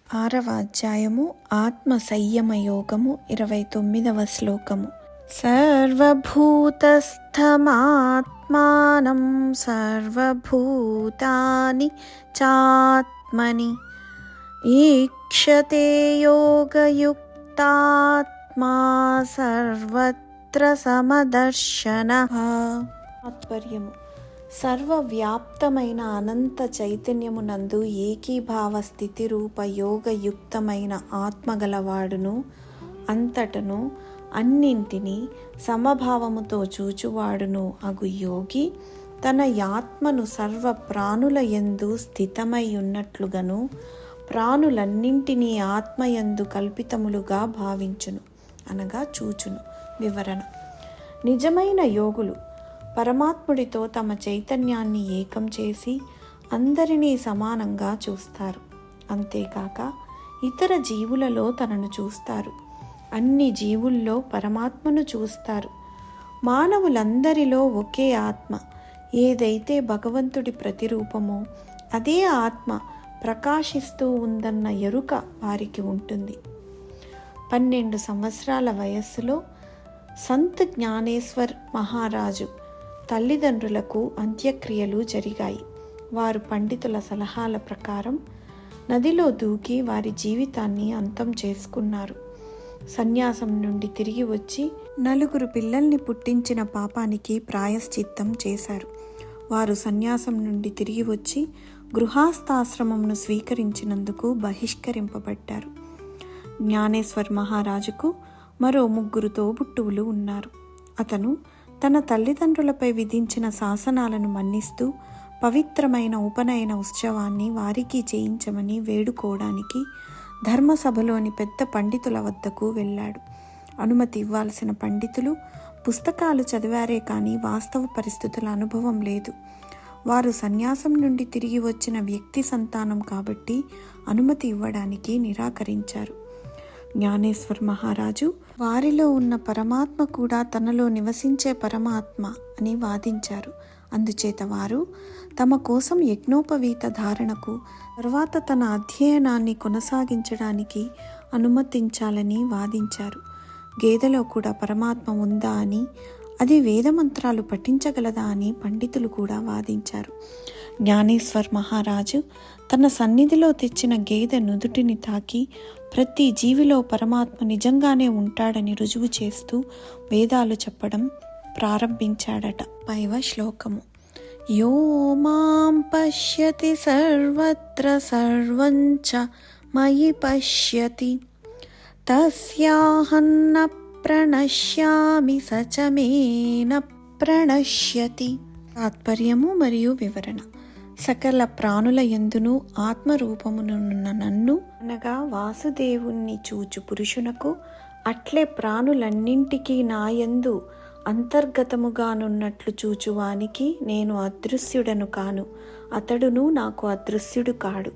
6వ అధ్యాయము ఆత్మ సంయమ యోగము 29వ శ్లోకము. సర్వభూతస్థమాత్మానం సర్వభూతాని చాత్మని ఈక్షతే యోగయుక్తాత్మా సర్వత్ర సమదర్శనః. తాత్పర్యము: సర్వవ్యాప్తమైన అనంత చైతన్యమునందు ఏకీభావ స్థితి రూప యోగయుక్తమైన ఆత్మగలవాడును, అంతటను అన్నింటినీ సమభావముతో చూచువాడును అగు యోగి తన యాత్మను సర్వ ప్రాణుల యందు స్థితమై ఉన్నట్లుగాను ప్రాణులన్నింటినీ ఆత్మయందు కల్పితములుగా భావించును అనగా చూచును. వివరణ: నిజమైన యోగులు పరమాత్ముడితో తమ చైతన్యాన్ని ఏకం చేసి అందరినీ సమానంగా చూస్తారు. అంతేకాక ఇతర జీవులలో తనను చూస్తారు. అన్ని జీవుల్లో పరమాత్మను చూస్తారు. మానవులందరిలో ఒకే ఆత్మ, ఏదైతే భగవంతుడి ప్రతిరూపమో అదే ఆత్మ ప్రకాశిస్తూ ఉందన్న ఎరుక వారికి ఉంటుంది. 12 సంవత్సరాల వయస్సులో సంత్ జ్ఞానేశ్వర్ మహారాజు తల్లిదండ్రులకు అంత్యక్రియలు జరిగాయి. వారు పండితుల సలహాల ప్రకారం నదిలో దూకి వారి జీవితాన్ని అంతం చేసుకున్నారు. సన్యాసం నుండి తిరిగి వచ్చి 4 పిల్లల్ని పుట్టించిన పాపానికి ప్రాయశ్చిత్తం చేశారు. వారు సన్యాసం నుండి తిరిగి వచ్చి గృహస్థాశ్రమంను స్వీకరించినందుకు బహిష్కరింపబడ్డారు. జ్ఞానేశ్వర్ మహారాజుకు మరో 3 తోబుట్టువులు ఉన్నారు. అతను తన తల్లిదండ్రులపై విధించిన శాసనాలను మన్నిస్తూ పవిత్రమైన ఉపనయన ఉత్సవాన్ని వారికి చేయించమని వేడుకోవడానికి ధర్మసభలోని పెద్ద పండితుల వద్దకు వెళ్ళాడు. అనుమతి ఇవ్వాల్సిన పండితులు పుస్తకాలు చదివారే కానీ వాస్తవ పరిస్థితుల అనుభవం లేదు. వారు సన్యాసం నుండి తిరిగి వచ్చిన వ్యక్తి సంతానం కాబట్టి అనుమతి ఇవ్వడానికి నిరాకరించారు. జ్ఞానేశ్వర్ మహారాజు వారిలో ఉన్న పరమాత్మ కూడా తనలో నివసించే పరమాత్మ అని వాదించారు. అందుచేత వారు తమ కోసం యజ్ఞోపవీత ధారణకు తర్వాత తన అధ్యయనాన్ని కొనసాగించడానికి అనుమతించాలని వాదించారు. గేదెలో కూడా పరమాత్మ ఉందా అని, అది వేదమంత్రాలు పఠించగలదా అని పండితులు కూడా వాదించారు. జ్ఞానేశ్వర్ మహారాజు తన సన్నిధిలో తెచ్చిన గేదె నుదుటిని తాకి ప్రతి జీవిలో పరమాత్మ నిజంగానే ఉంటాడని రుజువు చేస్తూ వేదాలు చెప్పడం ప్రారంభించాడట. 5వ శ్లోకము. యో మాం పశ్యతి సర్వత్ర సర్వంచ మయి పశ్యతి తస్యాహన్న ప్రణశ్యామి సచమేన ప్రణశ్యతి. తాత్పర్యము మరియు వివరణ: సకల ప్రాణుల యందును ఆత్మరూపమునున్న నన్ను అనగా వాసుదేవుణ్ణి చూచు పురుషునకు అట్లే ప్రాణులన్నింటికీ నాయందు అంతర్గతముగానున్నట్లు చూచువానికి నేను అదృశ్యుడను కాను, అతడును నాకు అదృశ్యుడు కాడు.